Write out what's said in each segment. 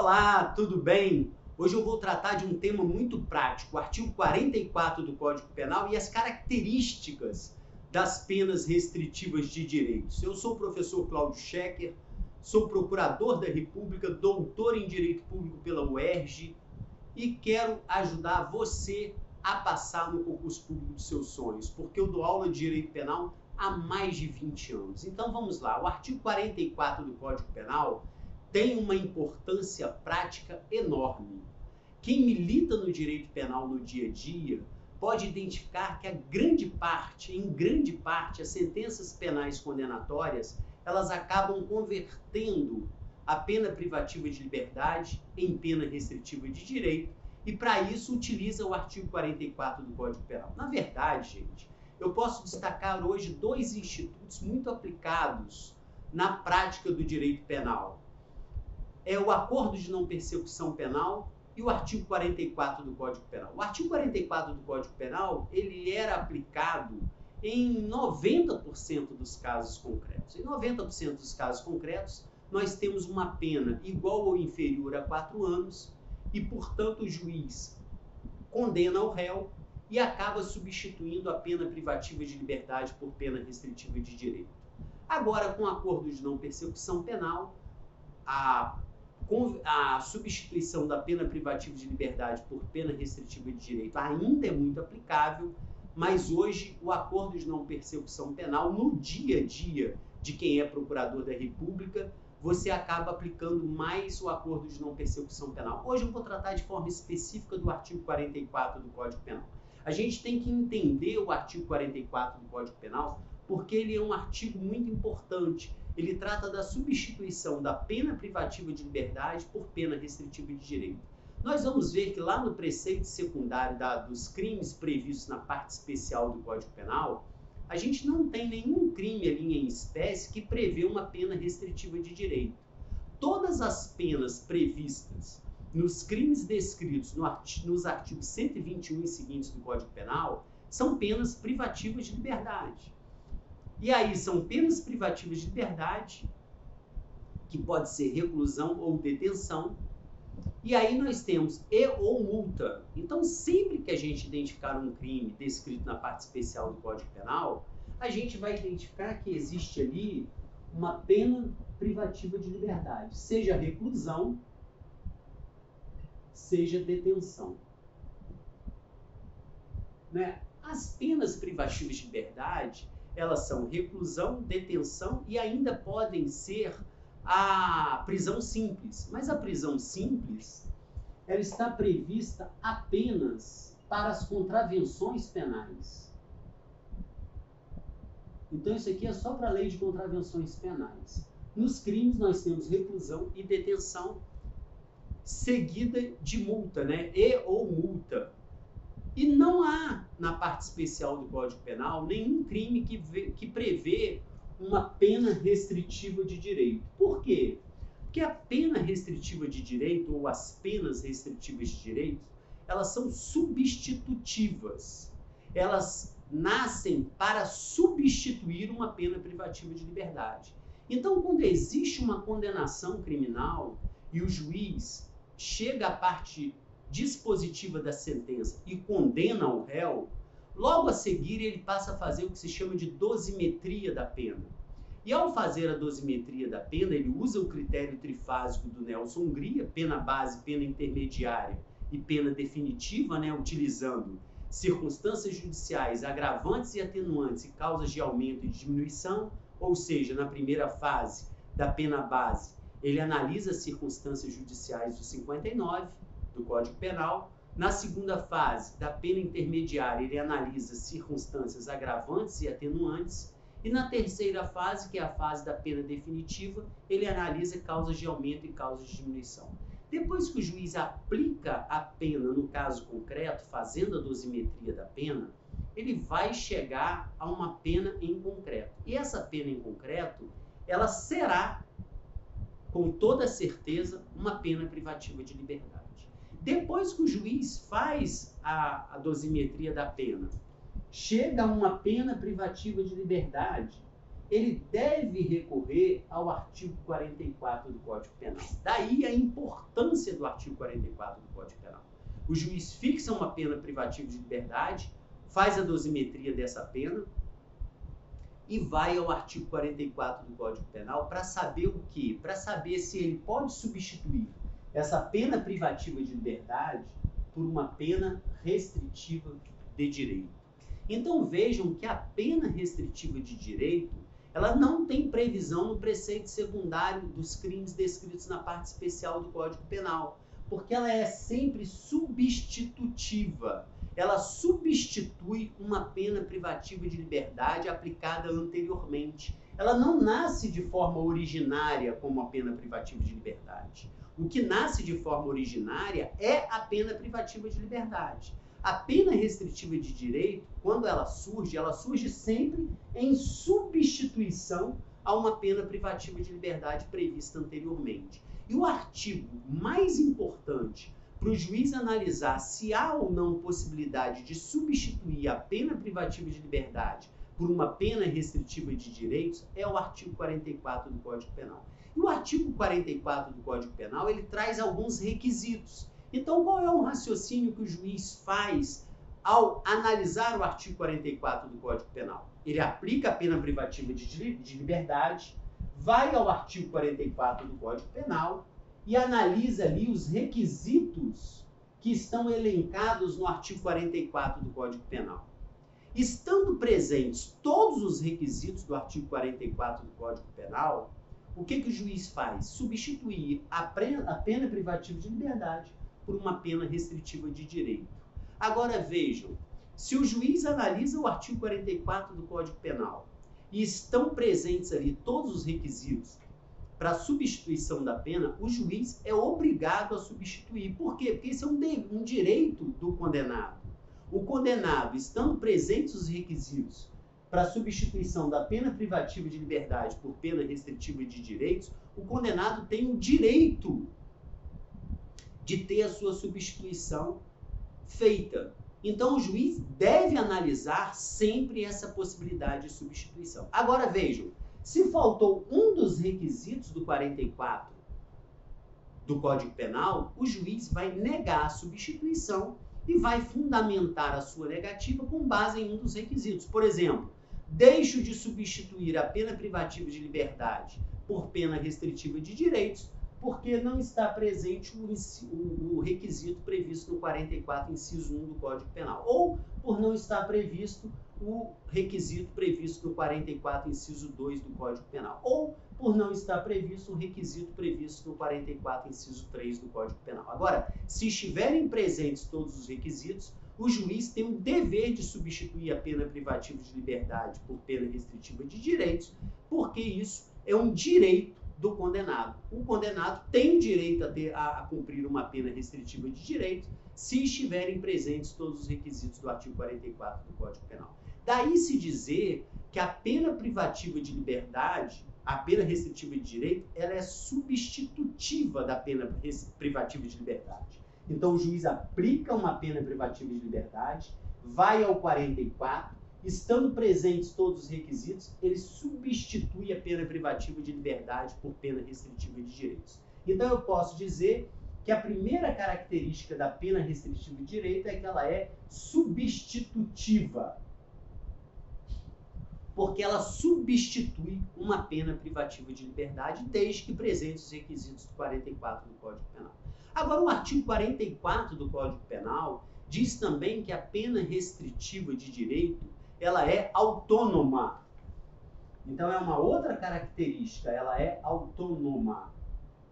Olá, tudo bem? Hoje eu vou tratar de um tema muito prático, o artigo 44 do Código Penal e as características das penas restritivas de direitos. Eu sou o professor Cláudio Schecker, sou procurador da República, doutor em Direito Público pela UERJ e quero ajudar você a passar no concurso público dos seus sonhos, porque eu dou aula de Direito Penal há mais de 20 anos. Então vamos lá, o artigo 44 do Código Penal tem uma importância prática enorme. Quem milita no direito penal no dia a dia pode identificar que em grande parte, as sentenças penais condenatórias, elas acabam convertendo a pena privativa de liberdade em pena restritiva de direito e, para isso, utiliza o artigo 44 do Código Penal. Na verdade, gente, eu posso destacar hoje dois institutos muito aplicados na prática do direito penal. É o acordo de não persecução penal e o artigo 44 do Código Penal. O artigo 44 do Código Penal, ele era aplicado em 90% dos casos concretos. Em 90% dos casos concretos, nós temos uma pena igual ou inferior a 4 anos e, portanto, o juiz condena o réu e acaba substituindo a pena privativa de liberdade por pena restritiva de direito. Agora, com o acordo de não persecução penal, a substituição da pena privativa de liberdade por pena restritiva de direito ainda é muito aplicável, mas hoje o acordo de não persecução penal, no dia a dia de quem é procurador da República, você acaba aplicando mais o acordo de não persecução penal. Hoje eu vou tratar de forma específica do artigo 44 do Código Penal. A gente tem que entender o artigo 44 do Código Penal porque ele é um artigo muito importante. Ele trata da substituição da pena privativa de liberdade por pena restritiva de direito. Nós vamos ver que lá no preceito secundário dos crimes previstos na parte especial do Código Penal, a gente não tem nenhum crime ali em espécie que prevê uma pena restritiva de direito. Todas as penas previstas nos crimes descritos nos artigos 121 e seguintes do Código Penal são penas privativas de liberdade. E aí são penas privativas de liberdade, que pode ser reclusão ou detenção. E aí nós temos ou multa. Então, sempre que a gente identificar um crime descrito na parte especial do Código Penal, a gente vai identificar que existe ali uma pena privativa de liberdade, seja reclusão, seja detenção. Né? As penas privativas de liberdade, elas são reclusão, detenção e ainda podem ser a prisão simples. Mas a prisão simples, ela está prevista apenas para as contravenções penais. Então isso aqui é só para a lei de contravenções penais. Nos crimes nós temos reclusão e detenção seguida de multa, né? E ou multa. E não há, na parte especial do Código Penal, nenhum crime que prevê uma pena restritiva de direito. Por quê? Porque a pena restritiva de direito, ou as penas restritivas de direito, elas são substitutivas. Elas nascem para substituir uma pena privativa de liberdade. Então, quando existe uma condenação criminal e o juiz chega à parte dispositiva da sentença e condena o réu, logo a seguir ele passa a fazer o que se chama de dosimetria da pena. E ao fazer a dosimetria da pena, ele usa o critério trifásico do Nelson Hungria, pena base, pena intermediária e pena definitiva, né, utilizando circunstâncias judiciais, agravantes e atenuantes e causas de aumento e de diminuição, ou seja, na primeira fase da pena base, ele analisa as circunstâncias judiciais do 59, do Código Penal. Na segunda fase da pena intermediária, ele analisa circunstâncias agravantes e atenuantes. E na terceira fase, que é a fase da pena definitiva, ele analisa causas de aumento e causas de diminuição. Depois que o juiz aplica a pena no caso concreto, fazendo a dosimetria da pena, ele vai chegar a uma pena em concreto. E essa pena em concreto, ela será, com toda certeza, uma pena privativa de liberdade. Depois que o juiz faz a dosimetria da pena, chega a uma pena privativa de liberdade, ele deve recorrer ao artigo 44 do Código Penal. Daí a importância do artigo 44 do Código Penal. O juiz fixa uma pena privativa de liberdade, faz a dosimetria dessa pena e vai ao artigo 44 do Código Penal para saber o quê? Para saber se ele pode substituir essa pena privativa de liberdade por uma pena restritiva de direito. Então vejam que a pena restritiva de direito, ela não tem previsão no preceito secundário dos crimes descritos na parte especial do Código Penal, porque ela é sempre substitutiva. Ela substitui uma pena privativa de liberdade aplicada anteriormente. Ela não nasce de forma originária como a pena privativa de liberdade. O que nasce de forma originária é a pena privativa de liberdade. A pena restritiva de direito, quando ela surge sempre em substituição a uma pena privativa de liberdade prevista anteriormente. E o artigo mais importante para o juiz analisar se há ou não possibilidade de substituir a pena privativa de liberdade por uma pena restritiva de direitos é o artigo 44 do Código Penal. E o artigo 44 do Código Penal, ele traz alguns requisitos. Então, qual é o raciocínio que o juiz faz ao analisar o artigo 44 do Código Penal? Ele aplica a pena privativa de liberdade, vai ao artigo 44 do Código Penal e analisa ali os requisitos que estão elencados no artigo 44 do Código Penal. Estando presentes todos os requisitos do artigo 44 do Código Penal, o que o juiz faz? Substituir a pena privativa de liberdade por uma pena restritiva de direito. Agora vejam, se o juiz analisa o artigo 44 do Código Penal e estão presentes ali todos os requisitos para a substituição da pena, o juiz é obrigado a substituir. Por quê? Porque isso é um direito do condenado. O condenado, estando presentes os requisitos para a substituição da pena privativa de liberdade por pena restritiva de direitos, o condenado tem o direito de ter a sua substituição feita. Então, o juiz deve analisar sempre essa possibilidade de substituição. Agora, vejam, se faltou um dos requisitos do 44 do Código Penal, o juiz vai negar a substituição e vai fundamentar a sua negativa com base em um dos requisitos. Por exemplo, deixo de substituir a pena privativa de liberdade por pena restritiva de direitos porque não está presente o requisito previsto no 44, inciso 1 do Código Penal. Ou por não estar previsto o requisito previsto no 44, inciso 2 do Código Penal. Ou por não estar previsto o requisito previsto no 44, inciso 3 do Código Penal. Agora, se estiverem presentes todos os requisitos, o juiz tem o dever de substituir a pena privativa de liberdade por pena restritiva de direitos, porque isso é um direito do condenado. O condenado tem direito a cumprir uma pena restritiva de direito se estiverem presentes todos os requisitos do artigo 44 do Código Penal. Daí se dizer que a pena privativa de liberdade, a pena restritiva de direito, ela é substitutiva da pena privativa de liberdade. Então o juiz aplica uma pena privativa de liberdade, vai ao 44, estando presentes todos os requisitos, ele substitui a pena privativa de liberdade por pena restritiva de direitos. Então eu posso dizer que a primeira característica da pena restritiva de direito é que ela é substitutiva, porque ela substitui uma pena privativa de liberdade desde que presentes os requisitos do 44 do Código Penal. Agora, o artigo 44 do Código Penal diz também que a pena restritiva de direito ela é autônoma. Então, é uma outra característica, ela é autônoma.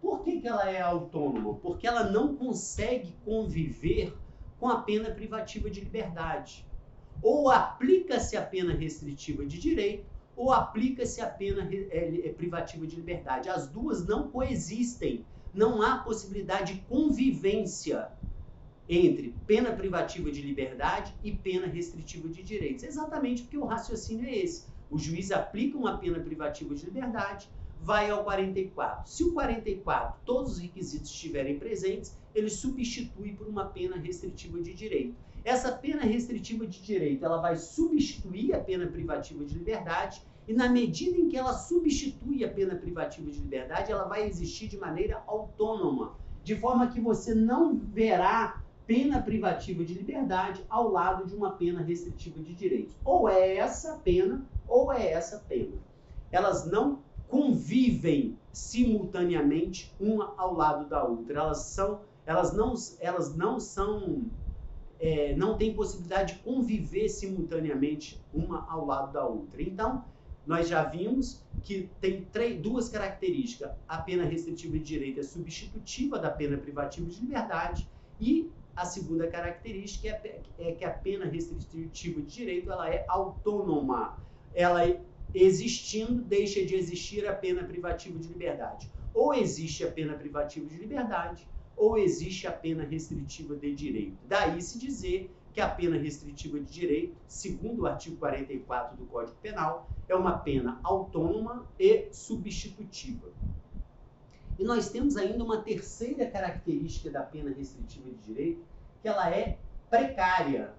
Por que ela é autônoma? Porque ela não consegue conviver com a pena privativa de liberdade. Ou aplica-se a pena restritiva de direito, ou aplica-se a pena privativa de liberdade. As duas não coexistem. Não há possibilidade de convivência entre pena privativa de liberdade e pena restritiva de direitos. Exatamente porque o raciocínio é esse. O juiz aplica uma pena privativa de liberdade, vai ao 44. Se o 44, todos os requisitos estiverem presentes, ele substitui por uma pena restritiva de direito. Essa pena restritiva de direito, ela vai substituir a pena privativa de liberdade E na medida em que ela substitui a pena privativa de liberdade, ela vai existir de maneira autônoma, de forma que você não verá pena privativa de liberdade ao lado de uma pena restritiva de direitos. Ou é essa pena, ou é essa pena. Elas não convivem simultaneamente uma ao lado da outra. Não têm possibilidade de conviver simultaneamente uma ao lado da outra. Então, nós já vimos que tem duas características. A pena restritiva de direito é substitutiva da pena privativa de liberdade e a segunda característica é que a pena restritiva de direito ela é autônoma. Ela existindo, deixa de existir a pena privativa de liberdade. Ou existe a pena privativa de liberdade, ou existe a pena restritiva de direito. Daí se dizer que a pena restritiva de direito, segundo o artigo 44 do Código Penal, é uma pena autônoma e substitutiva. E nós temos ainda uma terceira característica da pena restritiva de direito, que ela é precária.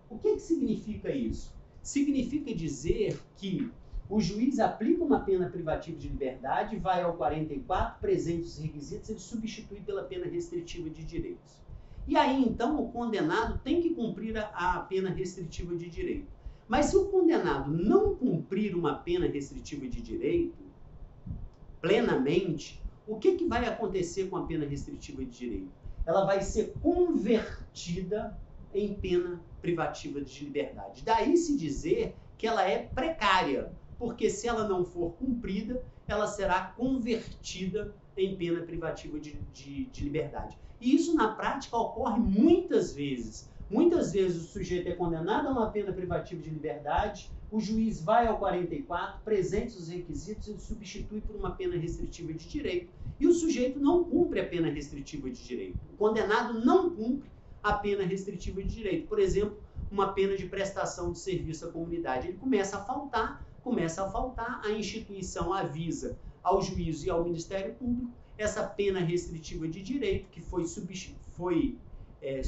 O que significa isso? Significa dizer que o juiz aplica uma pena privativa de liberdade, vai ao 44, presente os requisitos, ele substitui pela pena restritiva de direitos. E aí, então, o condenado tem que cumprir a pena restritiva de direito. Mas se o condenado não cumprir uma pena restritiva de direito plenamente, o que vai acontecer com a pena restritiva de direito? Ela vai ser convertida em pena privativa de liberdade. Daí se dizer que ela é precária, porque se ela não for cumprida, ela será convertida em pena privativa de liberdade. E isso, na prática, ocorre muitas vezes. Muitas vezes o sujeito é condenado a uma pena privativa de liberdade, o juiz vai ao 44, presente os requisitos, ele substitui por uma pena restritiva de direito, e o sujeito não cumpre a pena restritiva de direito. O condenado não cumpre a pena restritiva de direito. Por exemplo, uma pena de prestação de serviço à comunidade. Ele começa a faltar, a instituição avisa ao juiz e ao Ministério Público essa pena restritiva de direito, que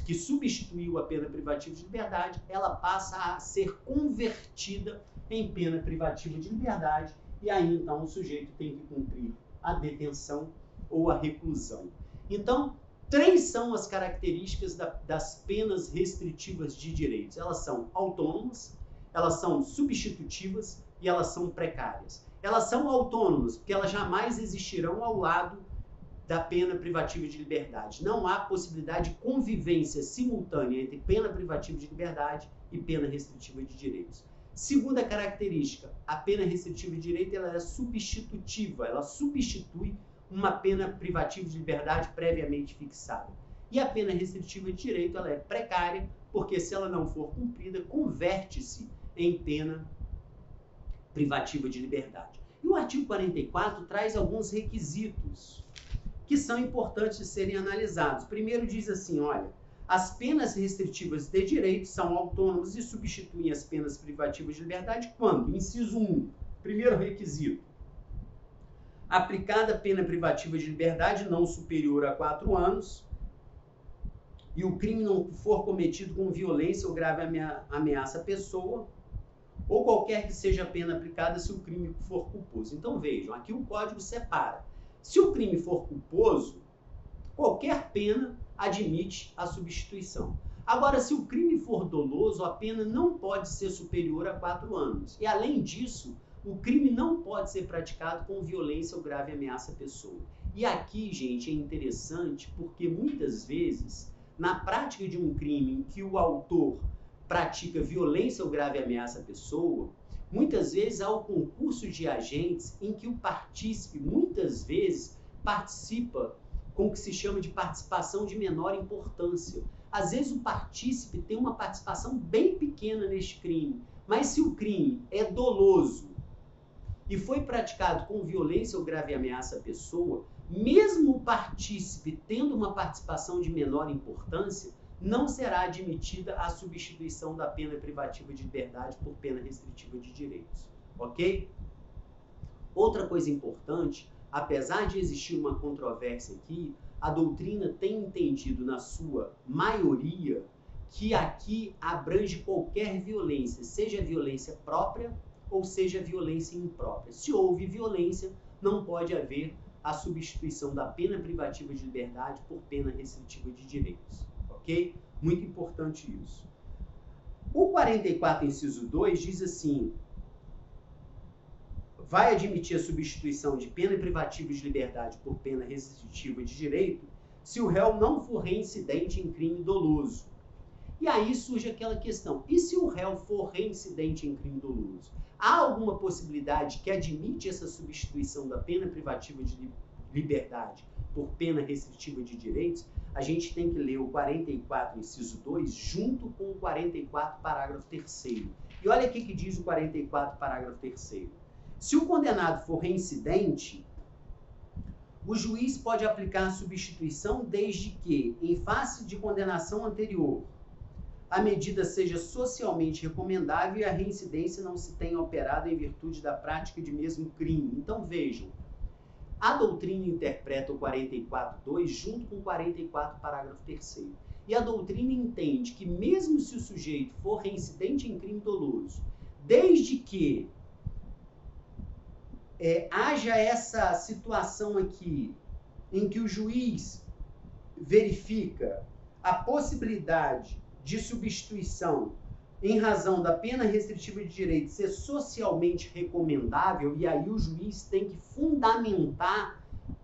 que substituiu a pena privativa de liberdade, ela passa a ser convertida em pena privativa de liberdade, e aí então o sujeito tem que cumprir a detenção ou a reclusão. Então, 3 são as características das penas restritivas de direitos. Elas são autônomas, elas são substitutivas e elas são precárias. Elas são autônomas porque elas jamais existirão ao lado da pena privativa de liberdade. Não há possibilidade de convivência simultânea entre pena privativa de liberdade e pena restritiva de direitos. Segunda característica, a pena restritiva de direito ela é substitutiva, ela substitui uma pena privativa de liberdade previamente fixada. E a pena restritiva de direito ela é precária, porque se ela não for cumprida, converte-se em pena privativa de liberdade. E o artigo 44 traz alguns requisitos que são importantes de serem analisados. Primeiro diz assim, olha, as penas restritivas de direito são autônomas e substituem as penas privativas de liberdade quando? Inciso 1, primeiro requisito, aplicada a pena privativa de liberdade não superior a 4 anos e o crime não for cometido com violência ou grave ameaça à pessoa, ou qualquer que seja a pena aplicada se o crime for culposo. Então vejam, aqui o código separa. Se o crime for culposo, qualquer pena admite a substituição. Agora, se o crime for doloso, a pena não pode ser superior a 4 anos. E além disso, o crime não pode ser praticado com violência ou grave ameaça à pessoa. E aqui, gente, é interessante porque muitas vezes, na prática de um crime em que o autor pratica violência ou grave ameaça à pessoa, muitas vezes há o concurso de agentes em que o partícipe, muitas vezes, participa com o que se chama de participação de menor importância. Às vezes o partícipe tem uma participação bem pequena neste crime, mas se o crime é doloso e foi praticado com violência ou grave ameaça à pessoa, mesmo o partícipe tendo uma participação de menor importância, não será admitida a substituição da pena privativa de liberdade por pena restritiva de direitos, ok? Outra coisa importante, apesar de existir uma controvérsia aqui, a doutrina tem entendido na sua maioria que aqui abrange qualquer violência, seja violência própria ou seja, violência imprópria. Se houve violência, não pode haver a substituição da pena privativa de liberdade por pena restritiva de direitos, ok? Muito importante isso. O 44, inciso 2, diz assim: vai admitir a substituição de pena privativa de liberdade por pena restritiva de direito se o réu não for reincidente em crime doloso. E aí surge aquela questão: e se o réu for reincidente em crime doloso? Há alguma possibilidade que admite essa substituição da pena privativa de liberdade por pena restritiva de direitos? A gente tem que ler o 44, inciso 2, junto com o 44, parágrafo 3º. E olha aqui que diz o 44, parágrafo 3º. Se o condenado for reincidente, o juiz pode aplicar a substituição desde que, em face de condenação anterior, a medida seja socialmente recomendável e a reincidência não se tenha operado em virtude da prática de mesmo crime. Então, vejam, a doutrina interpreta o 44.2 junto com o 44, parágrafo 3º. E a doutrina entende que mesmo se o sujeito for reincidente em crime doloso, desde que haja essa situação aqui, em que o juiz verifica a possibilidade de substituição em razão da pena restritiva de direito ser socialmente recomendável, e aí o juiz tem que fundamentar,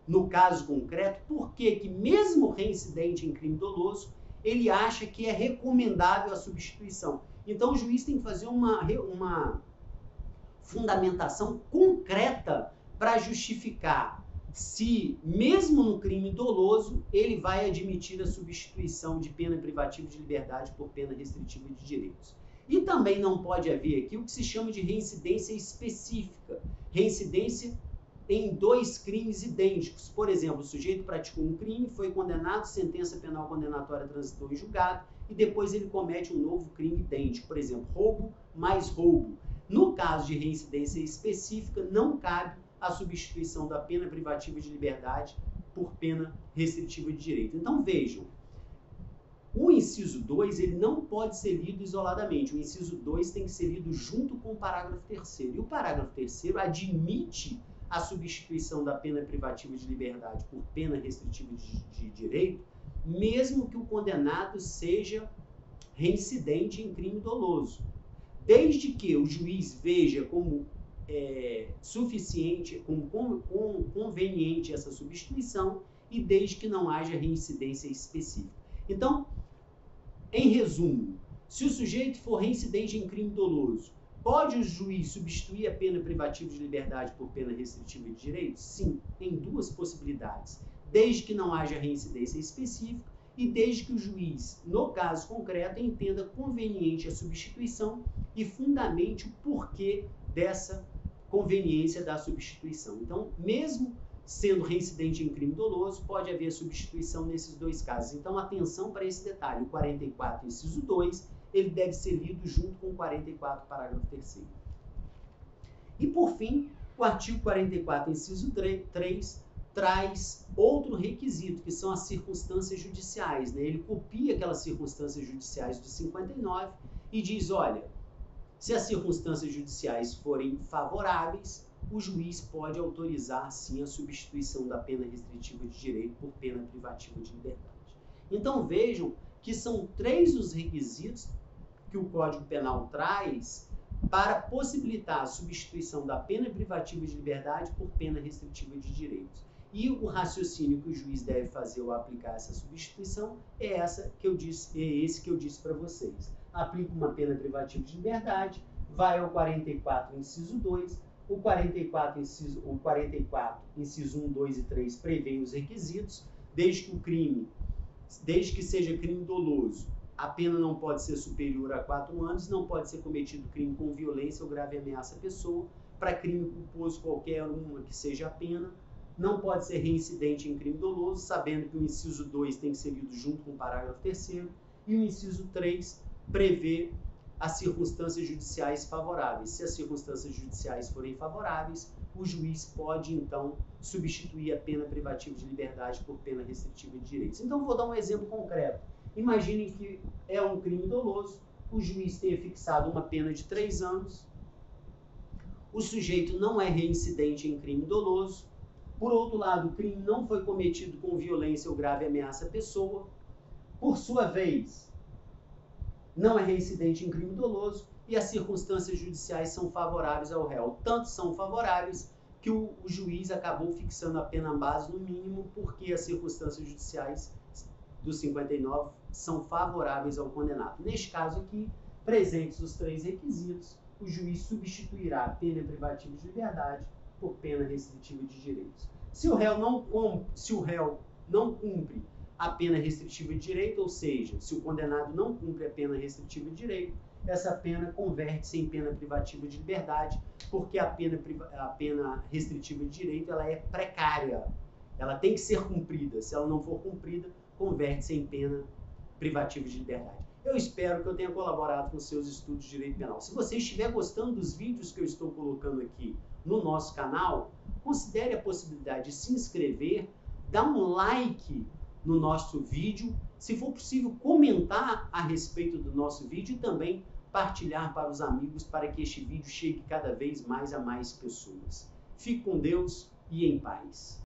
no caso concreto, por que mesmo reincidente em crime doloso, ele acha que é recomendável a substituição. Então o juiz tem que fazer uma fundamentação concreta para justificar se, mesmo no crime doloso, ele vai admitir a substituição de pena privativa de liberdade por pena restritiva de direitos. E também não pode haver aqui o que se chama de reincidência específica, reincidência em dois crimes idênticos. Por exemplo, o sujeito praticou um crime, foi condenado, sentença penal condenatória transitou em julgado, e depois ele comete um novo crime idêntico, por exemplo, roubo mais roubo. No caso de reincidência específica, não cabe a substituição da pena privativa de liberdade por pena restritiva de direito. Então, vejam, o inciso 2 ele não pode ser lido isoladamente. O inciso 2 tem que ser lido junto com o parágrafo 3º. E o parágrafo 3º admite a substituição da pena privativa de liberdade por pena restritiva de direito, mesmo que o condenado seja reincidente em crime doloso, desde que o juiz veja como suficiente, como conveniente essa substituição, e desde que não haja reincidência específica. Então, em resumo, se o sujeito for reincidente em crime doloso, pode o juiz substituir a pena privativa de liberdade por pena restritiva de direitos? Sim, em duas possibilidades, desde que não haja reincidência específica e desde que o juiz, no caso concreto, entenda conveniente a substituição e fundamente o porquê dessa conveniência da substituição. Então, mesmo sendo reincidente em crime doloso, pode haver substituição nesses dois casos. Então, atenção para esse detalhe. O 44, inciso 2, ele deve ser lido junto com o 44, parágrafo 3º. E, por fim, o artigo 44, inciso 3, traz outro requisito, que são as circunstâncias judiciais, né? Ele copia aquelas circunstâncias judiciais de 59 e diz, olha, se as circunstâncias judiciais forem favoráveis, o juiz pode autorizar, sim, a substituição da pena restritiva de direito por pena privativa de liberdade. Então, vejam que são 3 os requisitos que o Código Penal traz para possibilitar a substituição da pena privativa de liberdade por pena restritiva de direitos. E o raciocínio que o juiz deve fazer ao aplicar essa substituição é esse que eu disse para vocês. Aplica uma pena privativa de liberdade, vai ao 44, inciso 2, o 44, inciso 1, 2 e 3 prevê os requisitos, desde que seja crime doloso, a pena não pode ser superior a 4 anos, não pode ser cometido crime com violência ou grave ameaça à pessoa, para crime culposo qualquer uma que seja a pena, não pode ser reincidente em crime doloso, sabendo que o inciso 2 tem que ser lido junto com o parágrafo 3º, e o inciso 3 prevê as circunstâncias judiciais favoráveis. Se as circunstâncias judiciais forem favoráveis, o juiz pode, então, substituir a pena privativa de liberdade por pena restritiva de direitos. Então, vou dar um exemplo concreto. Imaginem que é um crime doloso, o juiz tenha fixado uma pena de 3 anos, o sujeito não é reincidente em crime doloso. Por outro lado, o crime não foi cometido com violência ou grave ameaça à pessoa. Por sua vez, não é reincidente em crime doloso e as circunstâncias judiciais são favoráveis ao réu. Tanto são favoráveis que o juiz acabou fixando a pena base no mínimo, porque as circunstâncias judiciais do 59 são favoráveis ao condenado. Neste caso aqui, presentes os 3 requisitos, o juiz substituirá a pena privativa de liberdade por pena restritiva de direitos. Se o réu não cumpre a pena restritiva de direito, ou seja, se o condenado não cumpre a pena restritiva de direito, essa pena converte-se em pena privativa de liberdade, porque a pena restritiva de direito ela é precária, ela tem que ser cumprida. Se ela não for cumprida, converte-se em pena privativa de liberdade. Eu espero que eu tenha colaborado com seus estudos de direito penal. Se você estiver gostando dos vídeos que eu estou colocando aqui no nosso canal, considere a possibilidade de se inscrever, dar um like no nosso vídeo, se for possível comentar a respeito do nosso vídeo e também partilhar para os amigos para que este vídeo chegue cada vez mais a mais pessoas. Fique com Deus e em paz.